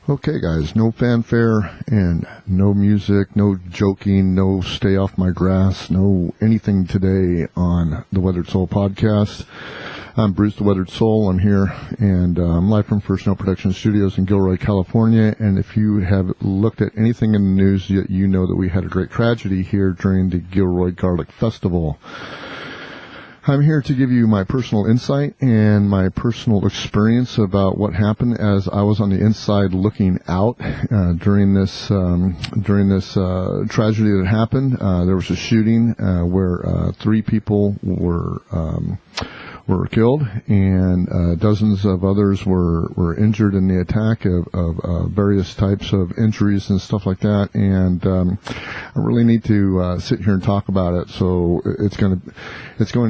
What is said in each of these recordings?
Okay, guys, no fanfare and no music, no joking, no stay off my grass, no anything today on the Weathered Soul podcast. I'm Bruce the Weathered Soul. I'm here, and I'm live from First Note Production Studios in Gilroy, California. And if you have looked at anything in the news, you know that we had a great tragedy here during the Gilroy Garlic Festival. I'm here to give you my personal insight and my personal experience about what happened as I was on the inside looking out during this tragedy that happened. There was a shooting where 3 people were killed, and dozens of others were injured in the attack of various types of injuries and stuff like that. And I really need to sit here and talk about it. So it's going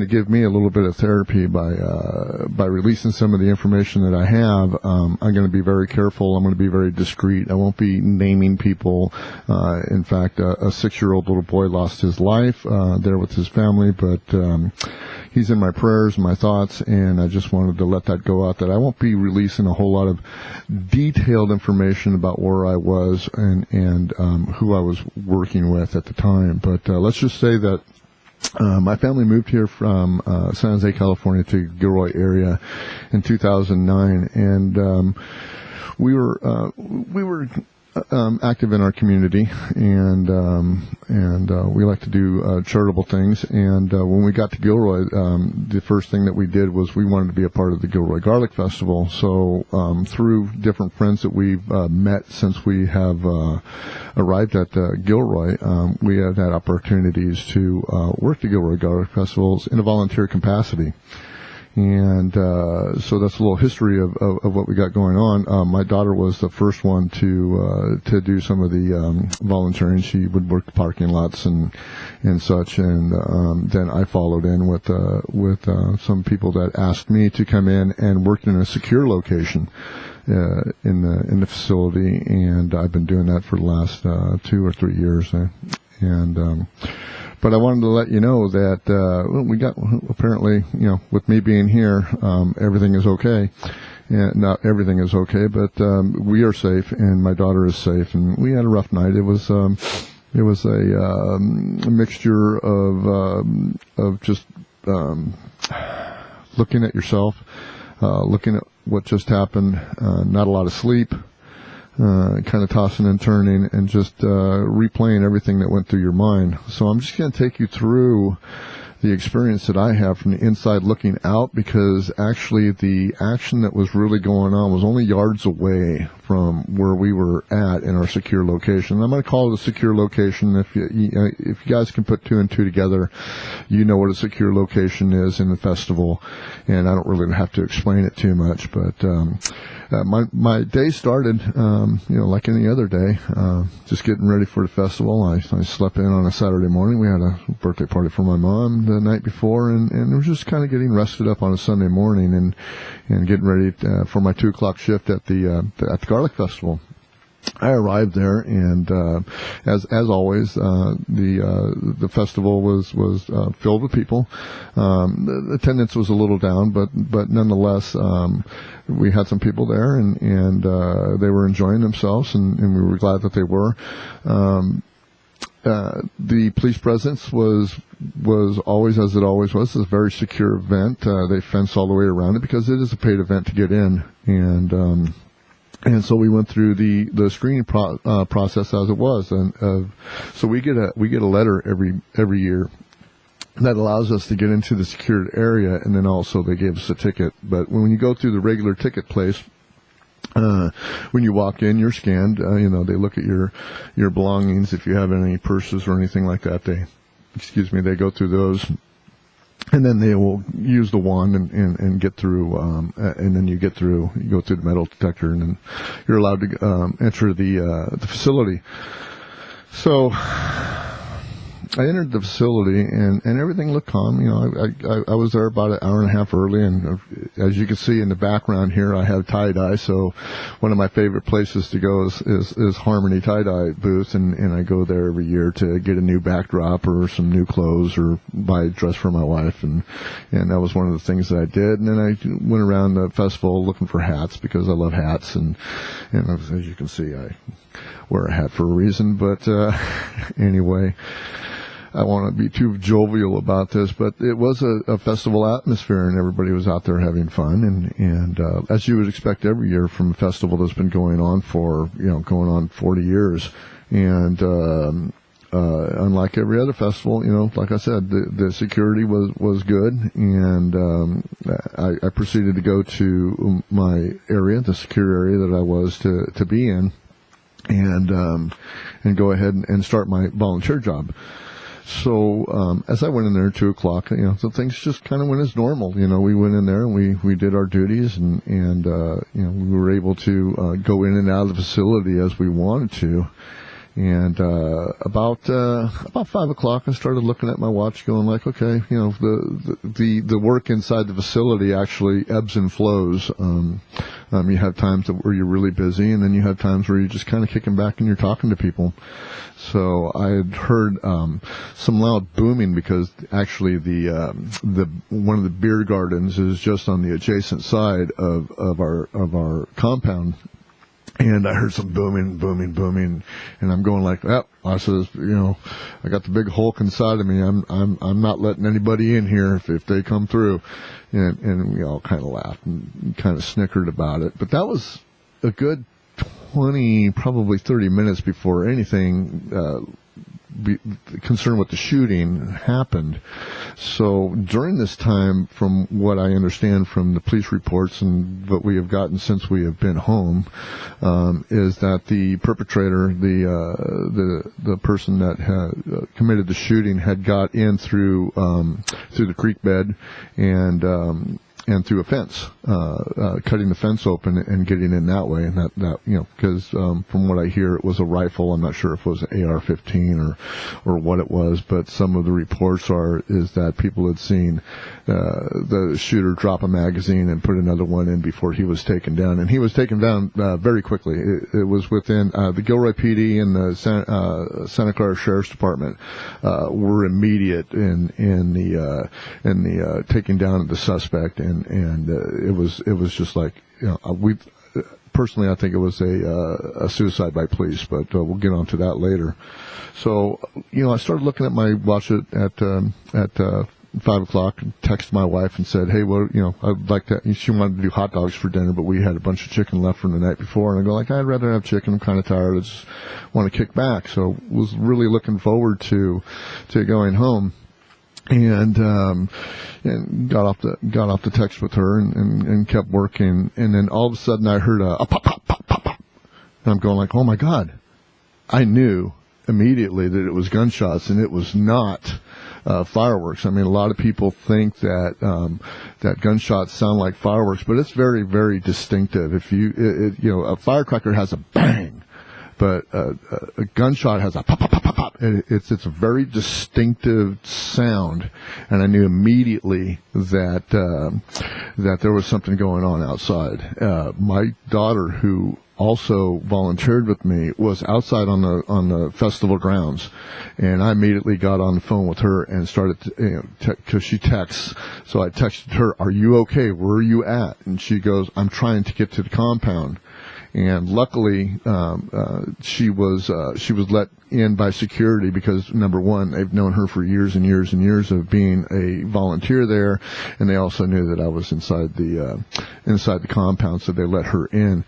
to give me a little bit of therapy by releasing some of the information that I have. I'm going to be very careful. I'm going to be very discreet. I won't be naming people. In fact, a 6-year-old little boy lost his life there with his family, but he's in my prayers and my thoughts, and I just wanted to let that go out, that I won't be releasing a whole lot of detailed information about where I was and who I was working with at the time. But let's just say that my family moved here from San Jose, California to Gilroy area in 2009, and we were active in our community, and we like to do charitable things. And when we got to Gilroy, the first thing that we did was we wanted to be a part of the Gilroy Garlic Festival. So through different friends that we've met since we have arrived at Gilroy, we have had opportunities to work the Gilroy Garlic Festivals in a volunteer capacity. And so that's a little history of what we got going on. My daughter was the first one to do some of the volunteering. She would work the parking lots and such, and then I followed in with some people that asked me to come in and work in a secure location in the facility, and I've been doing that for the last 2 or 3 years. But I wanted to let you know that we got, apparently, with me being here, everything is okay. And not everything is okay, but we are safe, and my daughter is safe. And we had a rough night. It was a mixture of just looking at yourself, looking at what just happened, not a lot of sleep. Kind of tossing and turning and just replaying everything that went through your mind. So I'm just going to take you through the experience that I have from the inside looking out, because actually the action that was really going on was only yards away from where we were at in our secure location. I'm going to call it a secure location. If you guys can put 2 and 2 together, you know what a secure location is in the festival, and I don't really have to explain it too much. But my day started, like any other day, just getting ready for the festival. I slept in on a Saturday morning. We had a birthday party for my mom the night before, and it was just kind of getting rested up on a Sunday morning and getting ready for my 2:00 shift at the Garlic Festival. I arrived there, and as always, the festival was filled with people. The attendance was a little down, but nonetheless, we had some people there, and they were enjoying themselves, and we were glad that they were. The police presence was always, as it always was, a very secure event. They fence all the way around it because it is a paid event to get in, and so we went through the screening process as it was, and so we get a letter every year that allows us to get into the secured area, and then also they gave us a ticket. But when you go through the regular ticket place, when you walk in, you're scanned. They look at your belongings. If you have any purses or anything like that, they go through those. And then they will use the wand and get through, and then you go through the metal detector, and then you're allowed to enter the facility. So I entered the facility, and everything looked calm. You know, I was there about an hour and a half early, and as you can see in the background here, I have tie-dye. So one of my favorite places to go is Harmony tie-dye booth, and I go there every year to get a new backdrop or some new clothes or buy a dress for my wife, and that was one of the things that I did. And then I went around the festival looking for hats because I love hats, and as you can see, I wear a hat for a reason. But anyway, I want to be too jovial about this, but it was a festival atmosphere, and everybody was out there having fun, and as you would expect every year from a festival that's been going on for 40 years, and unlike every other festival, like I said, the security was good, and I proceeded to go to my area, the secure area that I was to be in, and go ahead and start my volunteer job. So as I went in there at 2:00, so things just kind of went as normal. We went in there and we did our duties, and we were able to go in and out of the facility as we wanted to. And about 5:00, I started looking at my watch, going like, okay, the work inside the facility actually ebbs and flows. You have times where you're really busy, and then you have times where you're just kind of kicking back and you're talking to people. So I had heard some loud booming because actually the one of the beer gardens is just on the adjacent side of our compound. And I heard some booming, and I'm going like, I says, I got the big Hulk inside of me. I'm not letting anybody in here if they come through, and we all kind of laughed and kind of snickered about it. But that was a good 20, probably 30 minutes before anything concerned with the shooting happened. So during this time, from what I understand from the police reports and what we have gotten since we have been home, is that the perpetrator, the person that had committed the shooting, had got in through the creek bed and through a fence, cutting the fence open and getting in that way. And that because from what I hear, it was a rifle. I'm not sure if it was an AR-15 or what it was, but some of the reports is that people had seen the shooter drop a magazine and put another one in before he was taken down. And he was taken down very quickly. It was within the Gilroy PD and the Santa Clara Sheriff's Department were immediate in the taking down of the suspect. And it was just like, personally, I think it was a suicide by police, but we'll get on to that later. So, I started looking at my watch at 5:00 and texted my wife and said, hey, well, I'd like to, she wanted to do hot dogs for dinner, but we had a bunch of chicken left from the night before. And I go like, I'd rather have chicken. I'm kind of tired. I just want to kick back. So was really looking forward to going home. And got off the text with her and kept working. And then all of a sudden I heard a pop, pop, pop, pop, pop. And I'm going like, oh my God. I knew immediately that it was gunshots, and it was not fireworks. I mean, a lot of people think that that gunshots sound like fireworks, but it's very, very distinctive. If a firecracker has a bang, but a gunshot has a pop, pop, pop, pop, pop. It's a very distinctive sound, and I knew immediately that there was something going on outside. My daughter, who also volunteered with me, was outside on the festival grounds, and I immediately got on the phone with her and started because she texts. So I texted her, "Are you okay? Where are you at?" And she goes, "I'm trying to get to the compound." And luckily, she was let in by security because, number one, they've known her for years and years and years of being a volunteer there, and they also knew that I was inside the compound, so they let her in.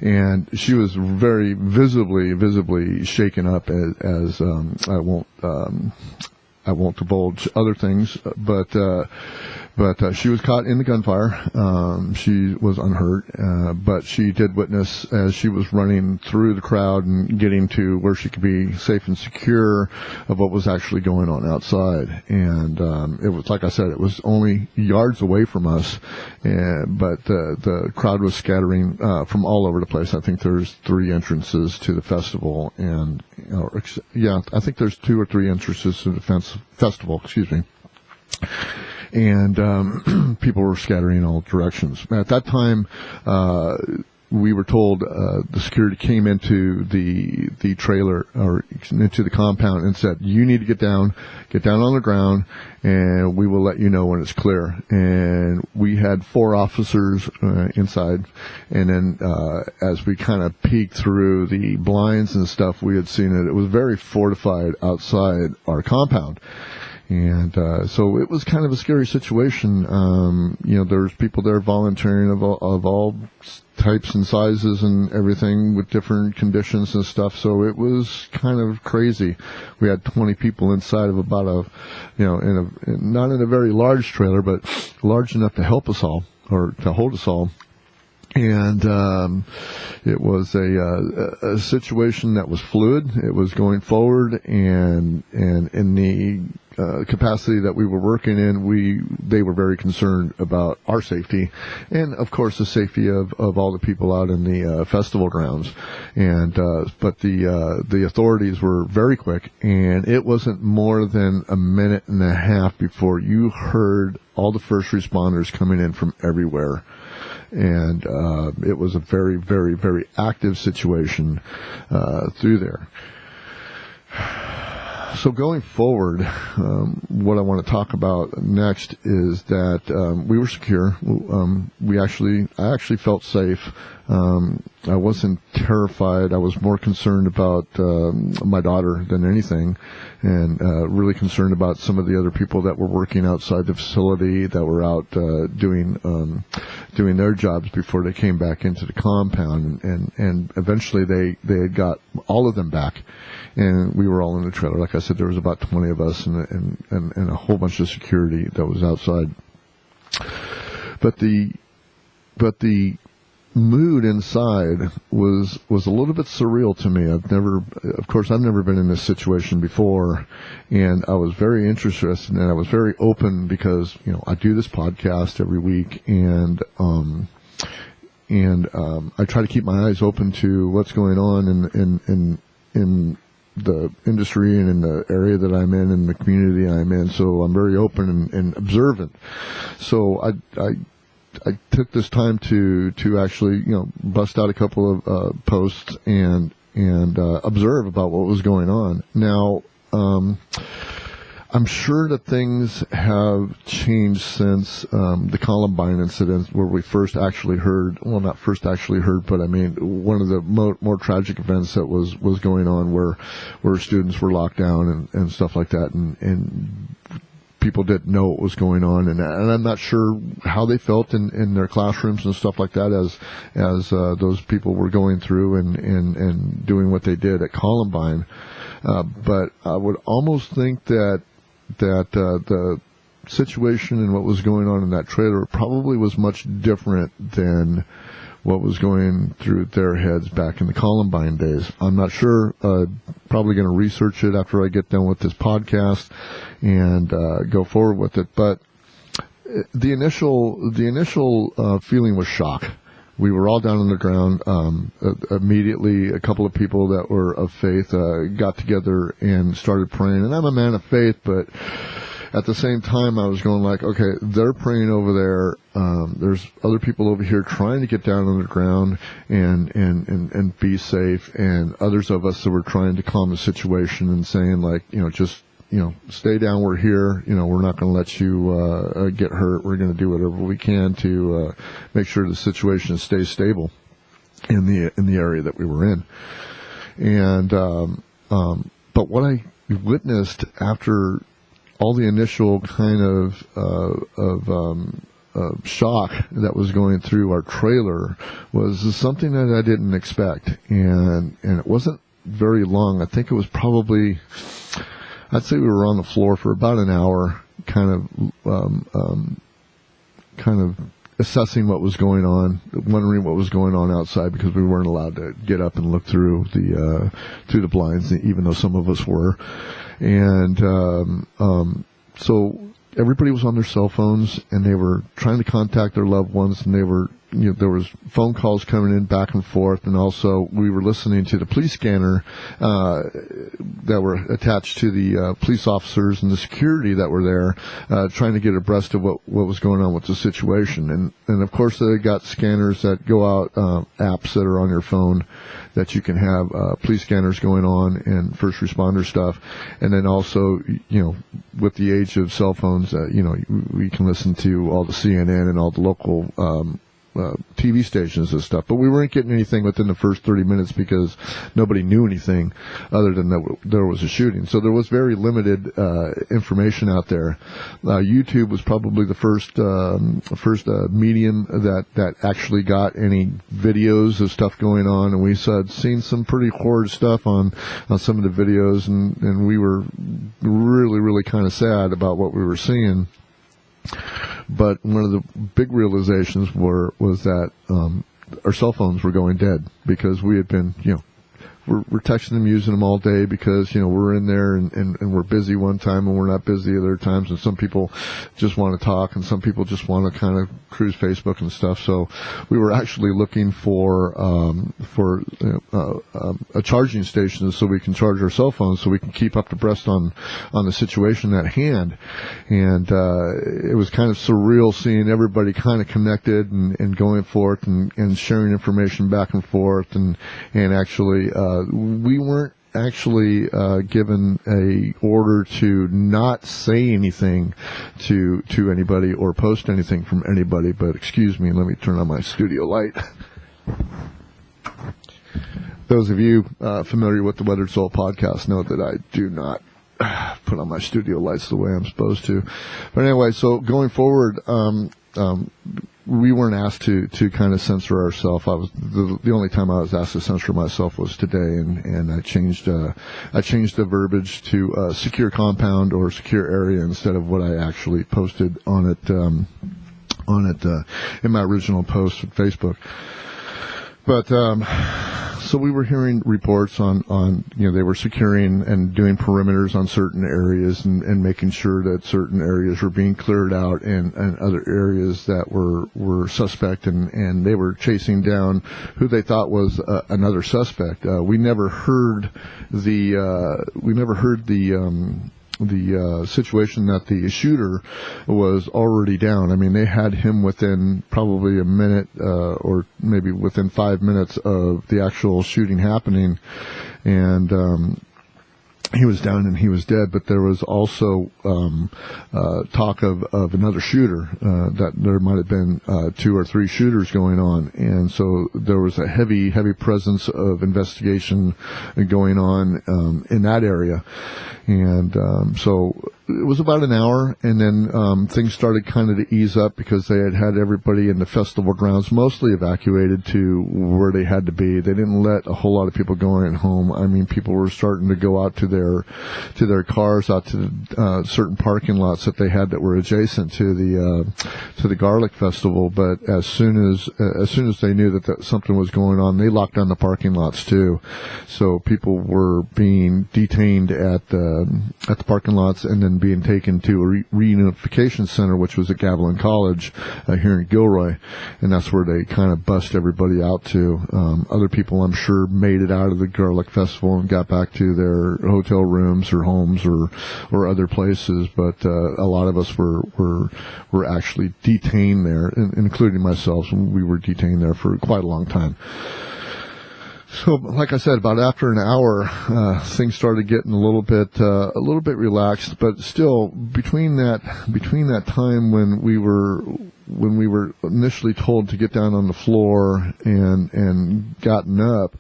And she was very visibly shaken up, as I won't divulge other things, but But she was caught in the gunfire. She was unhurt, but she did witness as she was running through the crowd and getting to where she could be safe and secure of what was actually going on outside. And it was, like I said, it was only yards away from us, but the crowd was scattering from all over the place. I think there's 3 entrances to the festival, and I think there's 2 or 3 entrances to the festival. Excuse me. And people were scattering in all directions. At that time, we were told the security came into the trailer or into the compound and said, "You need to get down on the ground, and we will let you know when it's clear." And we had 4 officers inside, and then as we kind of peeked through the blinds and stuff, we had seen it was very fortified outside our compound. And so it was kind of a scary situation. There's people there volunteering of all types and sizes and everything with different conditions and stuff. So it was kind of crazy. We had 20 people inside of about not in a very large trailer, but large enough to help us all or to hold us all. And it was a situation that was fluid. It was going forward, and in the capacity that we were working in, they were very concerned about our safety, and of course the safety of all the people out in the festival grounds. And but the authorities were very quick, and it wasn't more than a minute and a half before you heard all the first responders coming in from everywhere. And it was a very, very, very active situation through there. So going forward, what I want to talk about next is that we were secure. I actually felt safe. I wasn't terrified. I was more concerned about my daughter than anything, and really concerned about some of the other people that were working outside the facility that were out doing their jobs before they came back into the compound. And eventually they had got all of them back, and we were all in the trailer. Like I said, there was about 20 of us and a whole bunch of security that was outside. But the mood inside was a little bit surreal to me. I've never been in this situation before, and I was very interested, and I was very open because I do this podcast every week, and I try to keep my eyes open to what's going on in the industry and in the area that I'm in and the community I'm in. So I'm very open and observant. So I took this time to actually, bust out a couple of posts and observe about what was going on. Now, I'm sure that things have changed since the Columbine incident, where we first actually heard, well, not first actually heard, but I mean, one of the more tragic events that was going on where students were locked down and stuff like that, and people didn't know what was going on, and I'm not sure how they felt in their classrooms and stuff like that as those people were going through and doing what they did at Columbine. But I would almost think that the situation and what was going on in that trailer probably was much different than what was going through their heads back in the Columbine days. I'm not sure. Probably going to research it after I get done with this podcast and go forward with it. But the initial feeling was shock. We were all down on the ground. Immediately, a couple of people that were of faith got together and started praying. And I'm a man of faith, but at the same time, I was going like, okay, they're praying over there. There's other people over here trying to get down on the ground and be safe, and others of us that were trying to calm the situation and saying like, just stay down. We're here. We're not going to let you get hurt. We're going to do whatever we can to make sure the situation stays stable in the area that we were in. And but what I witnessed after all the initial kind of shock that was going through our trailer was something that I didn't expect, and it wasn't very long. I think it was probably, I'd say we were on the floor for about an hour, kind of kind of assessing what was going on, wondering what was going on outside, because we weren't allowed to get up and look through the blinds, even though some of us were. And so everybody was on their cell phones, and they were trying to contact their loved ones, and they were, there was phone calls coming in back and forth, and also we were listening to the police scanner that were attached to the police officers and the security that were there, trying to get abreast of what was going on with the situation. And of course they got scanners that go out, apps that are on your phone that you can have police scanners going on and first responder stuff. And then also, with the age of cell phones, we can listen to all the CNN and all the local TV stations and stuff, but we weren't getting anything within the first 30 minutes because nobody knew anything other than that there was a shooting. So there was very limited information out there. YouTube was probably the first medium that actually got any videos of stuff going on, and we had seen some pretty horrid stuff on some of the videos, and we were really, really kind of sad about what we were seeing. But one of the big realizations was that our cell phones were going dead, because we had been, we're texting them, using them all day, because, we're in there and we're busy one time and we're not busy other times. And some people just want to talk, and some people just want to kind of cruise Facebook and stuff. So we were actually looking for a charging station so we can charge our cell phones, so we can keep up abreast on the situation at hand. And it was kind of surreal seeing everybody kind of connected and going forth and sharing information back and forth, and actually we weren't actually given a order to not say anything to anybody or post anything from anybody. But excuse me, let me turn on my studio light. Those of you familiar with the Weathered Soul podcast know that I do not put on my studio lights the way I'm supposed to. But anyway, so going forward, we weren't asked to kind of censor ourselves. I was the only time I was asked to censor myself was today, and I changed the verbiage to secure compound or secure area instead of what I actually posted on it in my original post on Facebook. But so we were hearing reports on they were securing and doing perimeters on certain areas and making sure that certain areas were being cleared out, and other areas that were suspect, and they were chasing down who they thought was another suspect. We never heard the situation that the shooter was already down. I mean, they had him within probably a minute, or maybe within 5 minutes of the actual shooting happening, and he was down and he was dead. But there was also talk of another shooter, that there might have been 2 or 3 shooters going on, and so there was a heavy presence of investigation going on in that area. And so it was about an hour, and then things started kind of to ease up, because they had everybody in the festival grounds mostly evacuated to where they had to be. They didn't let a whole lot of people going home. I mean, people were starting to go out to their cars, out to certain parking lots that they had that were adjacent to the Garlic Festival. But as soon as they knew that something was going on, they locked down the parking lots too. So people were being detained at the parking lots, and then being taken to a reunification center, which was at Gavilan College here in Gilroy, and that's where they kind of bust everybody out to. Other people, I'm sure, made it out of the Garlic Festival and got back to their hotel rooms or homes or other places, but a lot of us were actually detained there, including myself. We were detained there for quite a long time. So, like I said, about after an hour, things started getting a little bit relaxed. But still, between that time when we were initially told to get down on the floor and gotten up,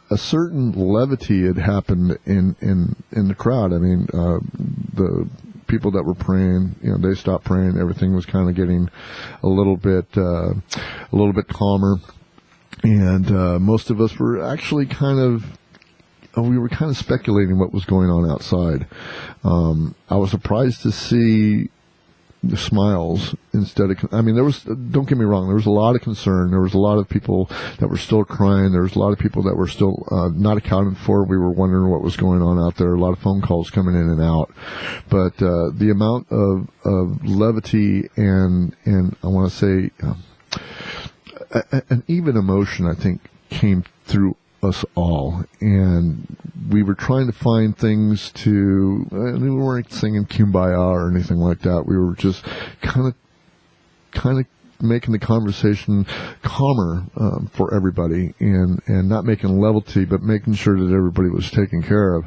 a certain levity had happened in the crowd. I mean, the people that were praying, they stopped praying. Everything was kind of getting a little bit calmer. And most of us were actually we were kind of speculating what was going on outside. I was surprised to see smiles instead of, don't get me wrong, there was a lot of concern. There was a lot of people that were still crying. There was a lot of people that were still not accounted for. We were wondering what was going on out there. A lot of phone calls coming in and out. But the amount of levity and I want to say an even emotion, I think, came through us all, and we were trying to find things to, we weren't singing Kumbaya or anything like that. We were just kind of making the conversation calmer for everybody, and not making levity, but making sure that everybody was taken care of.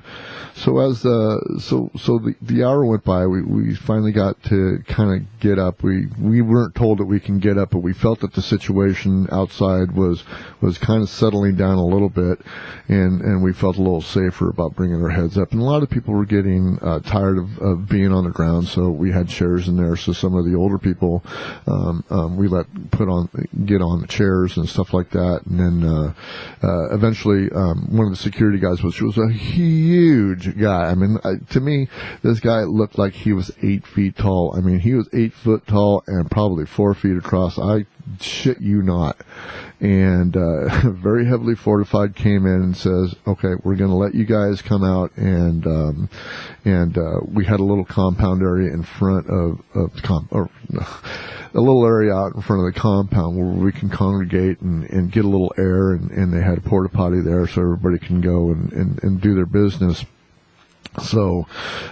So as the hour went by, we finally got to kind of get up. We weren't told that we can get up, but we felt that the situation outside was kind of settling down a little bit, and we felt a little safer about bringing our heads up. And a lot of people were getting tired of being on the ground, so we had chairs in there. So some of the older people we let get on the chairs and stuff like that. And then eventually one of the security guys was a huge guy. I mean, to me, this guy looked like he was 8 feet tall. I mean, he was 8 foot tall and probably 4 feet across. I shit you not. And very heavily fortified came in and says, okay, we're going to let you guys come out. And we had a little compound area in front of a little area out in front of the compound where we can congregate and get a little air, and they had a porta potty there so everybody can go and do their business. So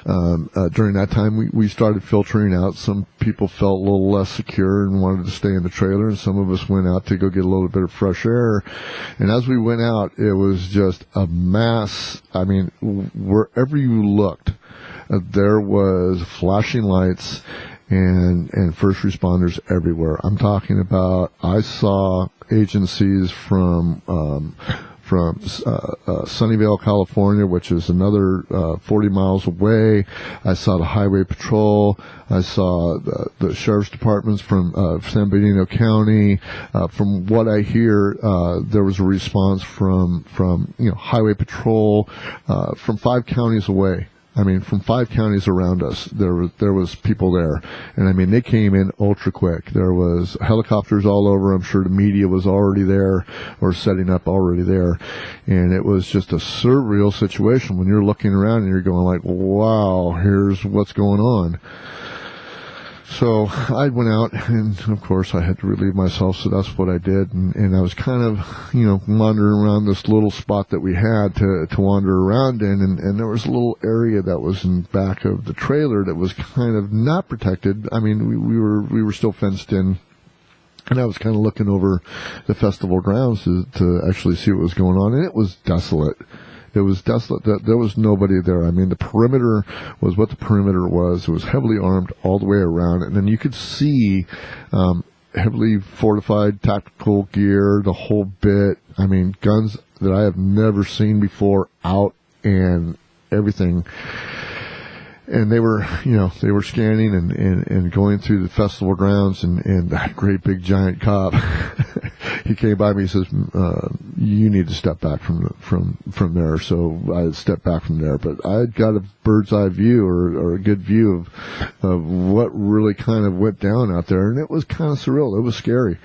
during that time, we started filtering out. Some people felt a little less secure and wanted to stay in the trailer, and some of us went out to go get a little bit of fresh air. And as we went out, it was just a mass. I mean, wherever you looked, there was flashing lights and first responders everywhere. I'm talking about, I saw agencies from Sunnyvale, California, which is another 40 miles away. I saw the highway patrol. I saw the sheriff's departments from San Bernardino County. From what I hear, there was a response from highway patrol from 5 counties away. I mean, from 5 counties around us, there was people there. And I mean, they came in ultra quick. There was helicopters all over. I'm sure the media was already there or setting up already there. And it was just a surreal situation when you're looking around and you're going like, wow, here's what's going on. So I went out, and of course I had to relieve myself, so that's what I did. And I was kind of, wandering around this little spot that we had to wander around in, and there was a little area that was in back of the trailer that was kind of not protected. I mean, we were still fenced in. And I was kind of looking over the festival grounds to actually see what was going on, and it was desolate. It was desolate. There was nobody there. I mean, the perimeter was what the perimeter was. It was heavily armed all the way around. And then you could see heavily fortified tactical gear, the whole bit. I mean, guns that I have never seen before out and everything. And they were scanning and going through the festival grounds, and that great big giant cop, he came by me and says, you need to step back from there. So I stepped back from there, but I had got a bird's eye view or a good view of what really kind of went down out there. And it was kind of surreal. It was scary.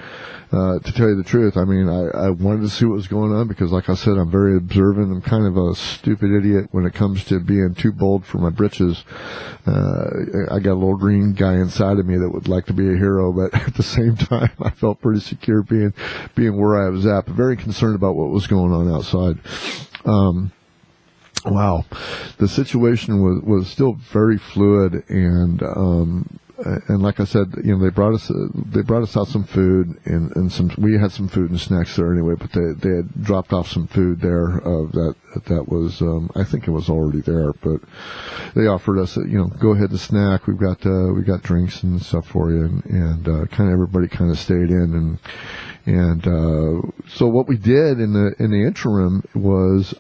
To tell you the truth, I mean, I wanted to see what was going on because, like I said, I'm very observant. I'm kind of a stupid idiot when it comes to being too bold for my britches. I got a little green guy inside of me that would like to be a hero, but at the same time, I felt pretty secure being where I was at, but very concerned about what was going on outside. Wow. The situation was still very fluid, and like I said, they brought us out some food and we had some food and snacks there anyway, but they had dropped off some food there that was I think it was already there, but they offered us go ahead and snack. We got drinks and stuff for you, and kind of everybody kind of stayed in, and so what we did in the interim was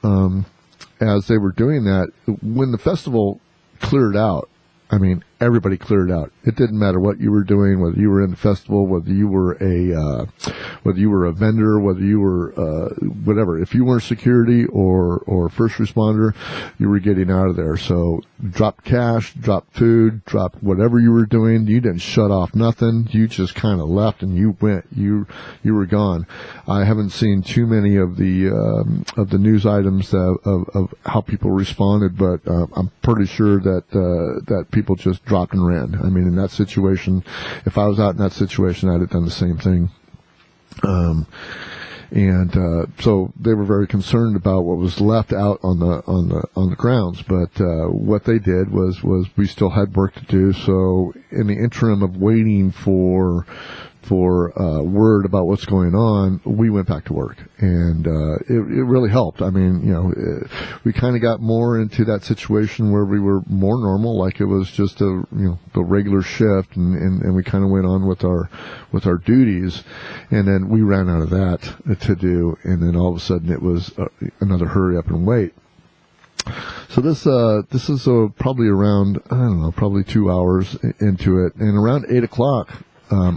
as they were doing that, when the festival cleared out, I mean, everybody cleared out. It didn't matter what you were doing, whether you were in the festival, whether you were a vendor, whether you were whatever. If you weren't security or first responder, you were getting out of there. So drop cash, drop food, drop whatever you were doing. You didn't shut off nothing. You just kind of left and you went. You were gone. I haven't seen too many of the news items of how people responded, but I'm pretty sure that people just dropped and ran. I mean, in that situation, if I was out in that situation, I'd have done the same thing. So they were very concerned about what was left out on the grounds. But what they did was we still had work to do. So in the interim of waiting for word about what's going on, we went back to work, and it really helped. I mean, we kind of got more into that situation where we were more normal, like it was just the regular shift, and we kind of went on with our duties, and then we ran out of that to do, and then all of a sudden it was another hurry up and wait. So this is probably around, I don't know, probably 2 hours into it, and around 8 o'clock.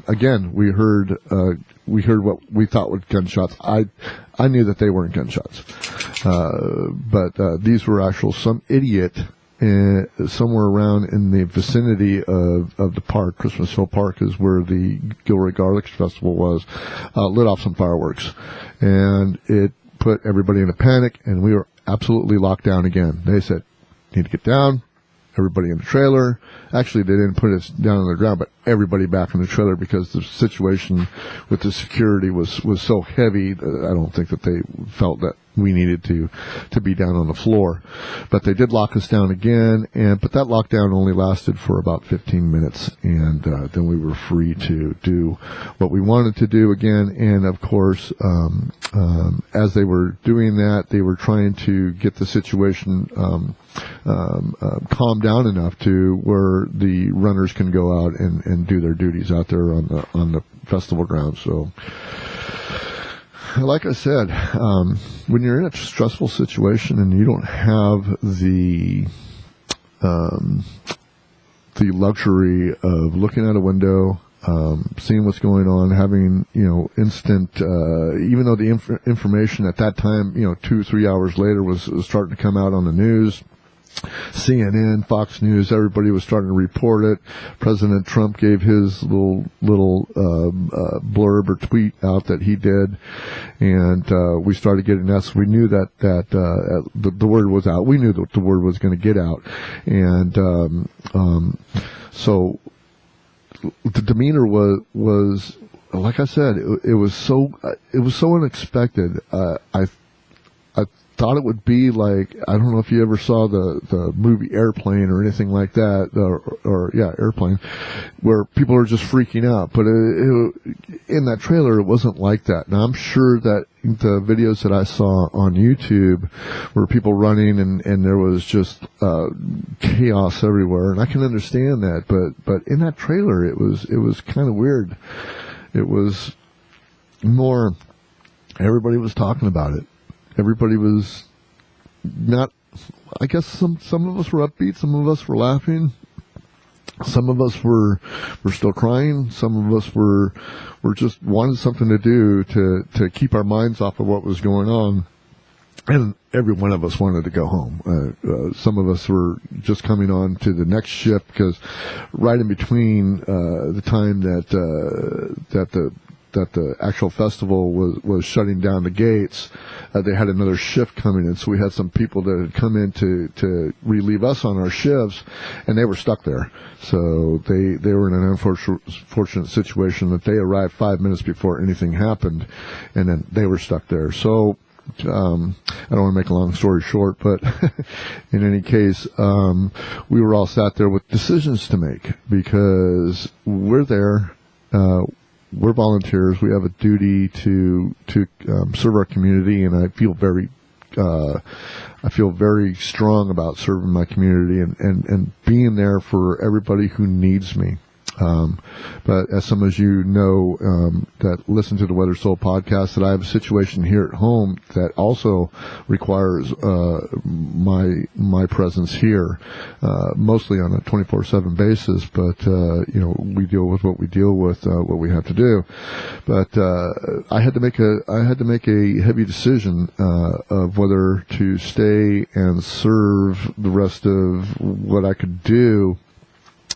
Again, we heard what we thought were gunshots. I knew that they weren't gunshots. But these were some idiot, somewhere around in the vicinity of the park. Christmas Hill Park is where the Gilroy Garlic Festival was, lit off some fireworks. And it put everybody in a panic, and we were absolutely locked down again. They said, need to get down. Everybody in the trailer. Actually, they didn't put us down on the ground, but everybody back in the trailer, because the situation with the security was so heavy that I don't think that they felt that we needed to be down on the floor. But they did lock us down again, but that lockdown only lasted for about 15 minutes, and then we were free to do what we wanted to do again. And of course, as they were doing that, they were trying to get the situation calm down enough to where the runners can go out and do their duties out there on the festival grounds. So, like I said, when you're in a stressful situation and you don't have the luxury of looking out a window, seeing what's going on, having, instant, even though the information at that time, 2-3 hours later was starting to come out on the news. CNN, Fox News, everybody was starting to report it. President Trump gave his little blurb or tweet out that he did, and we started getting that. So we knew that the word was out. We knew that the word was going to get out, and so the demeanor was like I said, it was so unexpected. I thought it would be like, I don't know if you ever saw the movie Airplane or anything like that, or Airplane, where people are just freaking out. But in that trailer, it wasn't like that. Now, I'm sure that the videos that I saw on YouTube were people running and there was just chaos everywhere, and I can understand that. But in that trailer, it was kind of weird. It was more, everybody was talking about it. Everybody was not, I guess some of us were upbeat, some of us were laughing, some of us were still crying, some of us were just wanted something to do to keep our minds off of what was going on. And every one of us wanted to go home. Some of us were just coming on to the next shift, because right in between the time that the actual festival was shutting down the gates, they had another shift coming in. So we had some people that had come in to relieve us on our shifts, and they were stuck there. So they were in an unfortunate situation that they arrived 5 minutes before anything happened, and then they were stuck there. So I don't want to make a long story short, but in any case, we were all sat there with decisions to make, because we're there. We're volunteers. We have a duty to serve our community, and I feel very strong about serving my community and being there for everybody who needs me. But as some of you know that listen to the Weather Soul podcast, that I have a situation here at home that also requires my presence here, mostly on a 24/7 basis. But we deal with what we deal with, what we have to do. But I had to make a heavy decision of whether to stay and serve the rest of what I could do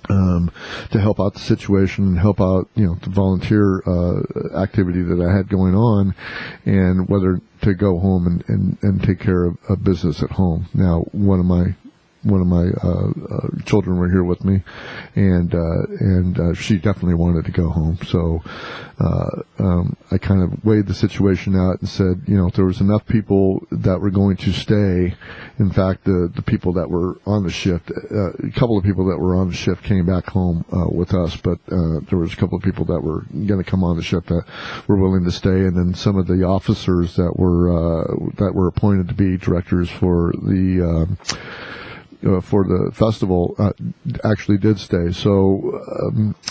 to help out the situation and help out, the volunteer activity that I had going on, and whether to go home and take care of business at home. Now, one of my children were here with me, and she definitely wanted to go home. So I kind of weighed the situation out and said, if there was enough people that were going to stay. In fact, the people that were on the shift, a couple of people that were on the shift came back home with us, but there was a couple of people that were going to come on the shift that were willing to stay, and then some of the officers that were appointed to be directors for the festival actually did stay. So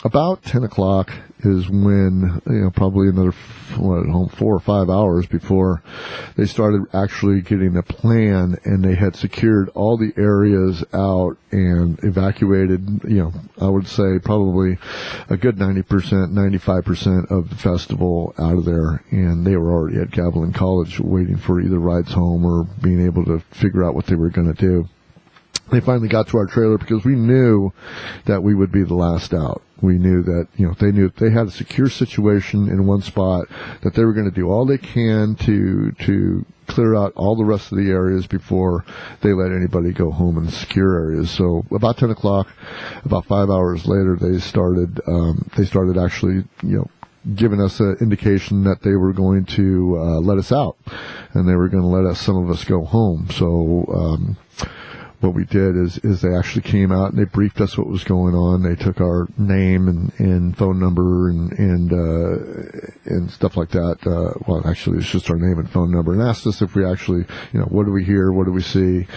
about 10 o'clock is when, probably another 4 or 5 hours before they started actually getting a plan, and they had secured all the areas out and evacuated, I would say probably a good 90%, 95% of the festival out of there. And they were already at Gavilan College waiting for either rides home or being able to figure out what they were going to do. They finally got to our trailer because we knew that we would be the last out. We knew that, they knew if they had a secure situation in one spot, that they were going to do all they can to clear out all the rest of the areas before they let anybody go home in secure areas. So about 10 o'clock, about 5 hours later, they started actually, giving us an indication that they were going to let us out, and they were going to let some of us go home. So what we did is they actually came out and they briefed us what was going on. They took our name and phone number and stuff like that. Well, actually, it's just our name and phone number, and asked us if we actually, what do we hear, what do we see?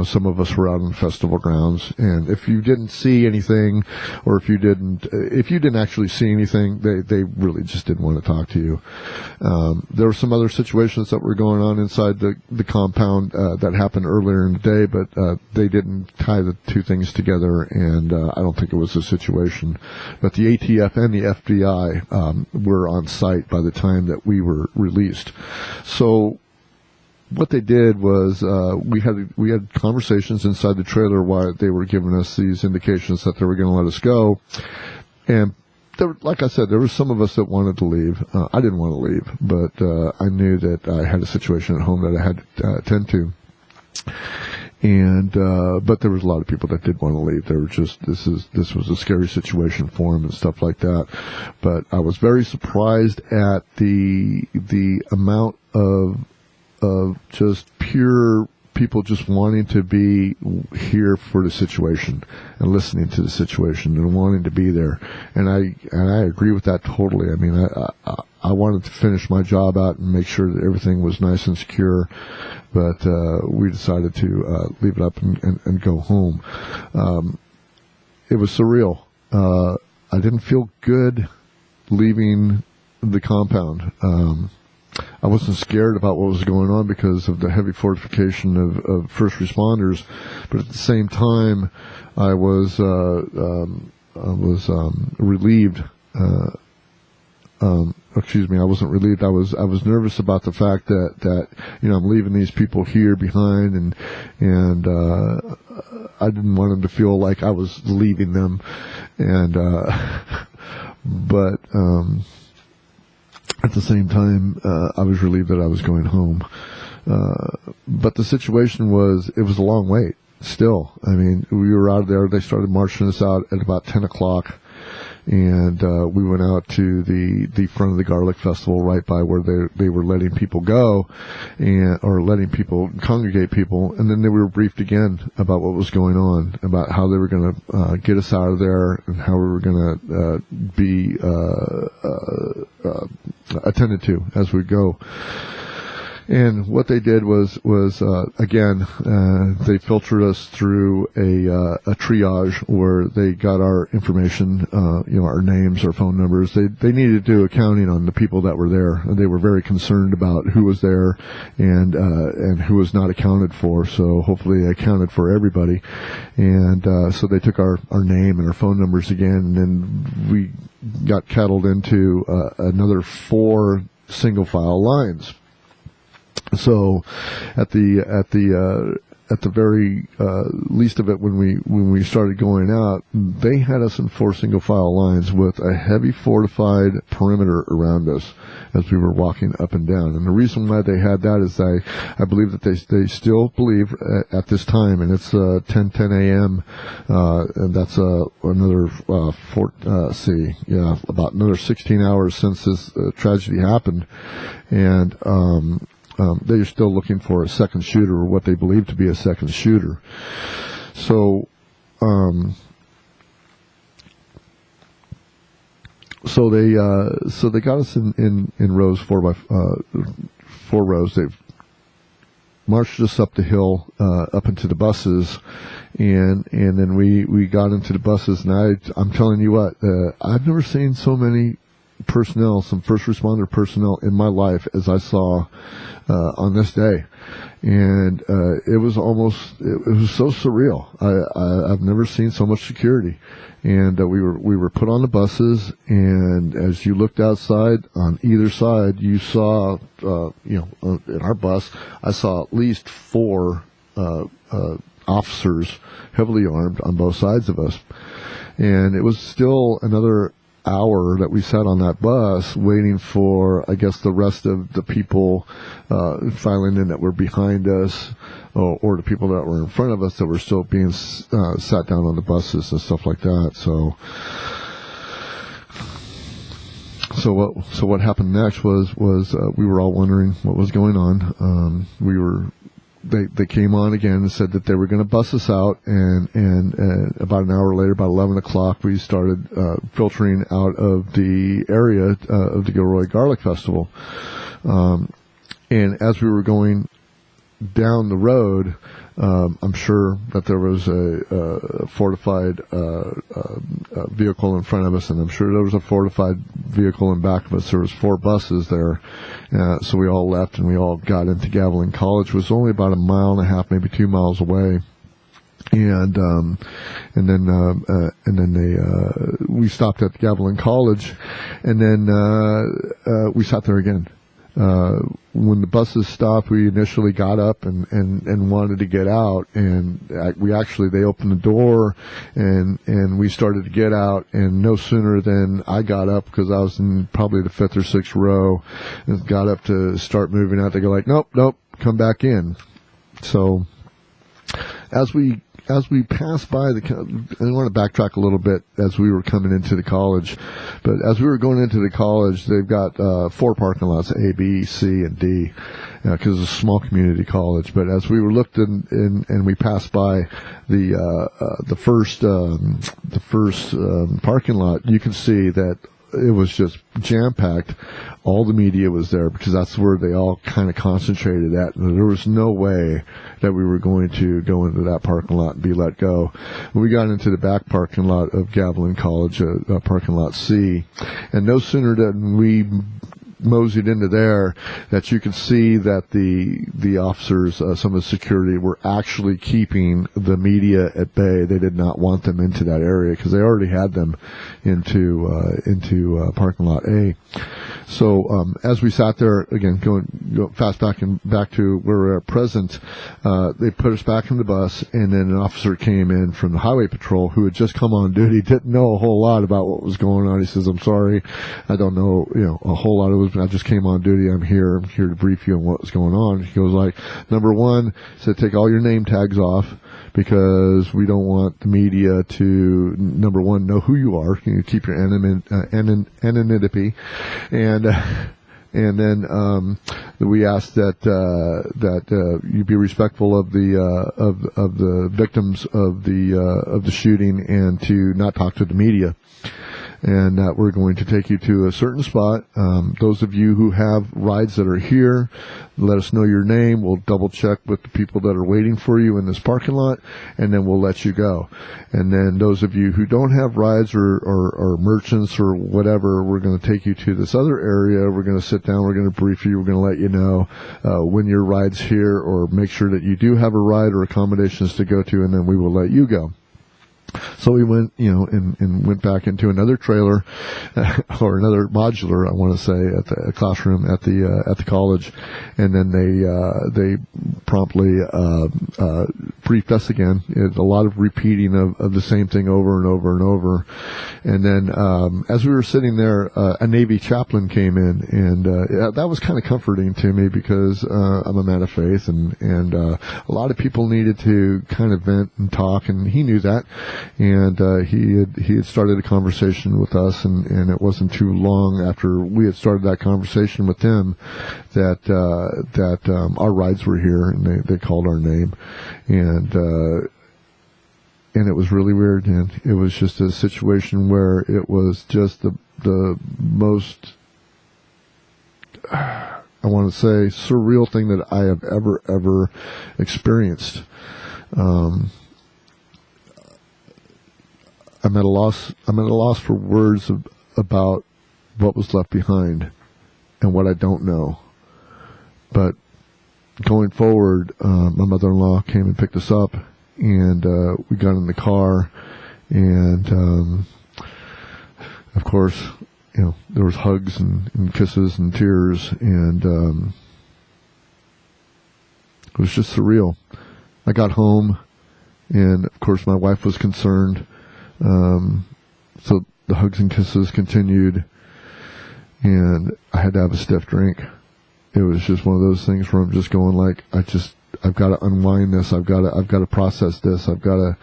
Some of us were out on the festival grounds, and if you didn't see anything, or if you didn't actually see anything, they really just didn't want to talk to you. There were some other situations that were going on inside the compound that happened earlier in the day, but they didn't tie the two things together, and I don't think it was a situation. But the ATF and the FBI were on site by the time that we were released. So what they did was we had conversations inside the trailer while they were giving us these indications that they were going to let us go. And like I said, there were some of us that wanted to leave. I didn't want to leave, but I knew that I had a situation at home that I had to attend to. And but there was a lot of people that did want to leave. They were just, this was a scary situation for them and stuff like that. But I was very surprised at the amount of just pure people just wanting to be here for the situation and listening to the situation and wanting to be there. And I agree with that totally. I mean, I wanted to finish my job out and make sure that everything was nice and secure, but we decided to leave it up and go home. It was surreal. I didn't feel good leaving the compound. I wasn't scared about what was going on because of the heavy fortification of first responders, but at the same time, I was relieved. I wasn't relieved. I was nervous about the fact that I'm leaving these people here behind, and I didn't want them to feel like I was leaving them, and but at the same time, I was relieved that I was going home. But the situation was a long wait still. I mean, we were out there. They started marching us out at about 10 o'clock. And we went out to the front of the Garlic Festival, right by where they were letting people go, or letting people congregate people. And then they were briefed again about what was going on, about how they were going to get us out of there, and how we were going to be attended to as we go. And what they did was again, they filtered us through a triage where they got our information, our names, our phone numbers. They needed to do accounting on the people that were there. They were very concerned about who was there and who was not accounted for. So hopefully they accounted for everybody. And so they took our name and our phone numbers again, and then we got cattled into another 4 single file lines. So at the very least of it, when we started going out, they had us in 4 single file lines with a heavy fortified perimeter around us as we were walking up and down. And the reason why they had that is I believe that they still believe at this time, and it's 10:10 a.m. And that's another about another 16 hours since this tragedy happened, and they're still looking for a second shooter, or what they believe to be a second shooter. So, they got us in rows, 4 rows. They marched us up the hill, up into the buses, and then we got into the buses. And I'm telling you what, I've never seen so many personnel, some first responder personnel in my life as I saw on this day. And it was so surreal. I've never seen so much security. And we were put on the buses, and as you looked outside on either side, you saw in our bus I saw at least 4 officers heavily armed on both sides of us. And it was still another hour that we sat on that bus waiting for, I guess, the rest of the people filing in that were behind us, or the people that were in front of us that were still being sat down on the buses and stuff like that. So what happened next was we were all wondering what was going on. They came on again and said that they were going to bus us out, and about an hour later, about 11 o'clock, we started filtering out of the area of the Gilroy Garlic Festival. And as we were going down the road, I'm sure that there was a fortified vehicle in front of us, and I'm sure there was a fortified vehicle in back of us. There was 4 buses there, so we all left and we all got into Gavilan College. It was only about 1.5 miles, maybe 2 miles away. And then we stopped at Gavilan College, and then we sat there again. When the buses stopped, we initially got up and wanted to get out, and they opened the door, and we started to get out, and no sooner than I got up, because I was in probably the 5th or 6th row, and got up to start moving out, they go like, nope, come back in. So as we passed by I want to backtrack a little bit as we were coming into the college, but as we were going into the college, they've got 4 parking lots, A, B, C, and D, because it's a small community college. But as we were looked in and we passed by the first parking lot, you can see that it was just jam-packed. All the media was there because that's where they all kind of concentrated at. And there was no way that we were going to go into that parking lot and be let go. We got into the back parking lot of Gavilan College, parking lot C, and no sooner than we moseyed into there that you could see that the officers, some of the security, were actually keeping the media at bay. They did not want them into that area because they already had them into parking lot A. So as we sat there again, going fast back to where we're at present, they put us back in the bus, and then an officer came in from the highway patrol who had just come on duty, didn't know a whole lot about what was going on. He says, "I'm sorry, I don't know, a whole lot of it. I just came on duty. I'm here to brief you on what's going on." He goes like, number one, said, take all your name tags off, because we don't want the media to, number one, know who you are. You keep your anonymity, and then we asked that you be respectful of the victims of the shooting, and to not talk to the media. and that we're going to take you to a certain spot. Those of you who have rides that are here, let us know your name. We'll double check with the people that are waiting for you in this parking lot, and then we'll let you go. And then those of you who don't have rides or merchants or whatever, we're going to take you to this other area. We're going to sit down. We're going to brief you. We're going to let you know when your ride's here, or make sure that you do have a ride or accommodations to go to, and then we will let you go. So we went, and went back into another trailer, or another modular, I want to say, at the classroom at the college, and then they promptly briefed us again. A lot of repeating of the same thing over and over and over, and then as we were sitting there, a Navy chaplain came in, and that was kind of comforting to me, because I'm a man of faith, and a lot of people needed to kind of vent and talk, and he knew that. And he had started a conversation with us, and it wasn't too long after we had started that conversation with him that our rides were here, and they called our name, and it was really weird, and it was just a situation where it was just the most, I want to say, surreal thing that I have ever experienced. I'm at a loss for words about what was left behind and what I don't know. But going forward, my mother-in-law came and picked us up, and we got in the car, and of course, there was hugs and kisses and tears, and it was just surreal. I got home, and of course my wife was concerned. So the hugs and kisses continued, and I had to have a stiff drink. It was just one of those things where I'm just going like, I've got to unwind this. I've got to process this. I've got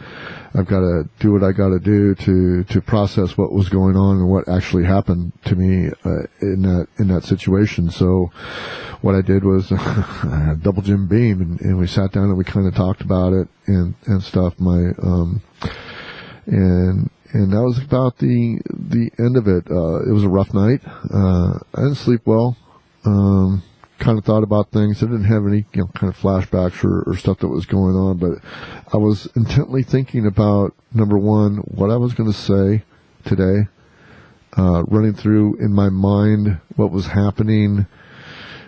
to do what I got to do to process what was going on and what actually happened to me, in that situation. So what I did was, I had double Jim Beam, and we sat down and we kind of talked about it and stuff. And that was about the end of it. It was a rough night. I didn't sleep well. Kind of thought about things. I didn't have any, kind of flashbacks or stuff that was going on, but I was intently thinking about, number one, what I was going to say today, running through in my mind what was happening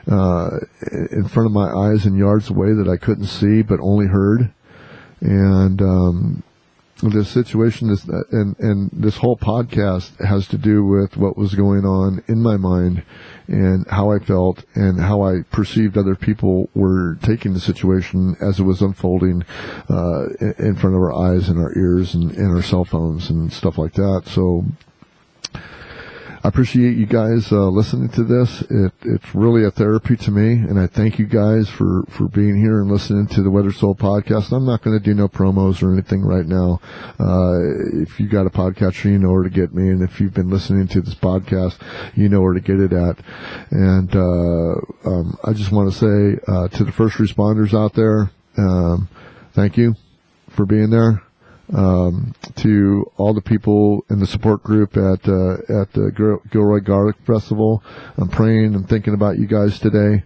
in front of my eyes and yards away that I couldn't see but only heard. And this situation and this whole podcast has to do with what was going on in my mind and how I felt and how I perceived other people were taking the situation as it was unfolding in front of our eyes and our ears and our cell phones and stuff like that. So I appreciate you guys listening to this. It's really a therapy to me, and I thank you guys for being here and listening to the Weather Soul podcast. I'm not going to do no promos or anything right now. If you got a podcast, you know where to get me, and if you've been listening to this podcast, you know where to get it at. And I just want to say to the first responders out there, thank you for being there. To all the people in the support group at the Gilroy Garlic Festival, I'm praying and thinking about you guys today.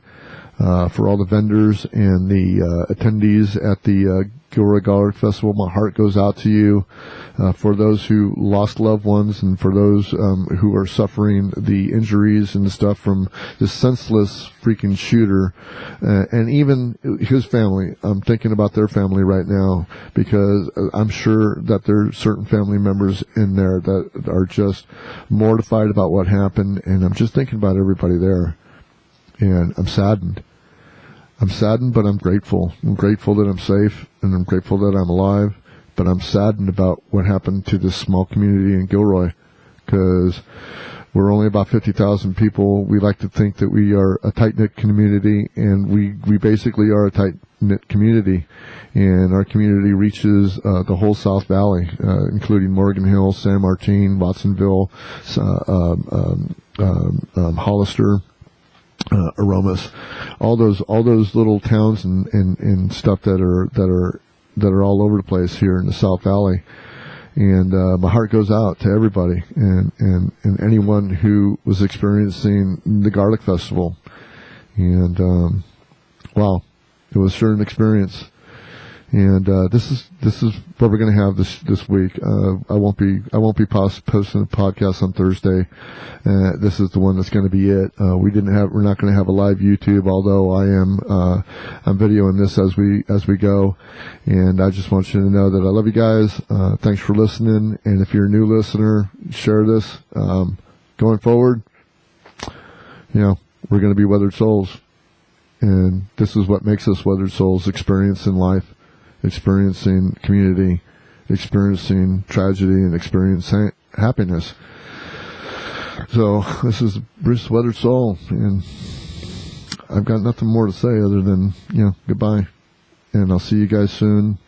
For all the vendors and the attendees at the Gilroy Garlic Festival, my heart goes out to you. For those who lost loved ones, and for those who are suffering the injuries and the stuff from this senseless freaking shooter, and even his family. I'm thinking about their family right now, because I'm sure that there are certain family members in there that are just mortified about what happened, and I'm just thinking about everybody there, and I'm saddened. But I'm grateful. I'm grateful that I'm safe, and I'm grateful that I'm alive, but I'm saddened about what happened to this small community in Gilroy, because we're only about 50,000 people. We like to think that we are a tight-knit community, and we basically are a tight-knit community, and our community reaches the whole South Valley, including Morgan Hill, San Martin, Watsonville, Hollister, Aromas, all those little towns and stuff that are all over the place here in the South Valley. And my heart goes out to everybody and anyone who was experiencing the Garlic Festival. And wow, it was sure an experience. And this is what we're going to have this week. I won't be posting a podcast on Thursday. This is the one that's going to be it. We're not going to have a live YouTube, although I'm videoing this as we go. And I just want you to know that I love you guys. Thanks for listening. And if you're a new listener, share this. Going forward, we're going to be weathered souls. And this is what makes us weathered souls: experience in life, experiencing community, experiencing tragedy, and experiencing happiness. So this is Bruce Weathered Soul, and I've got nothing more to say other than, goodbye. And I'll see you guys soon,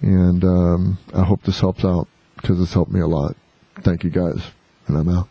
and I hope this helps out, because it's helped me a lot. Thank you guys, and I'm out.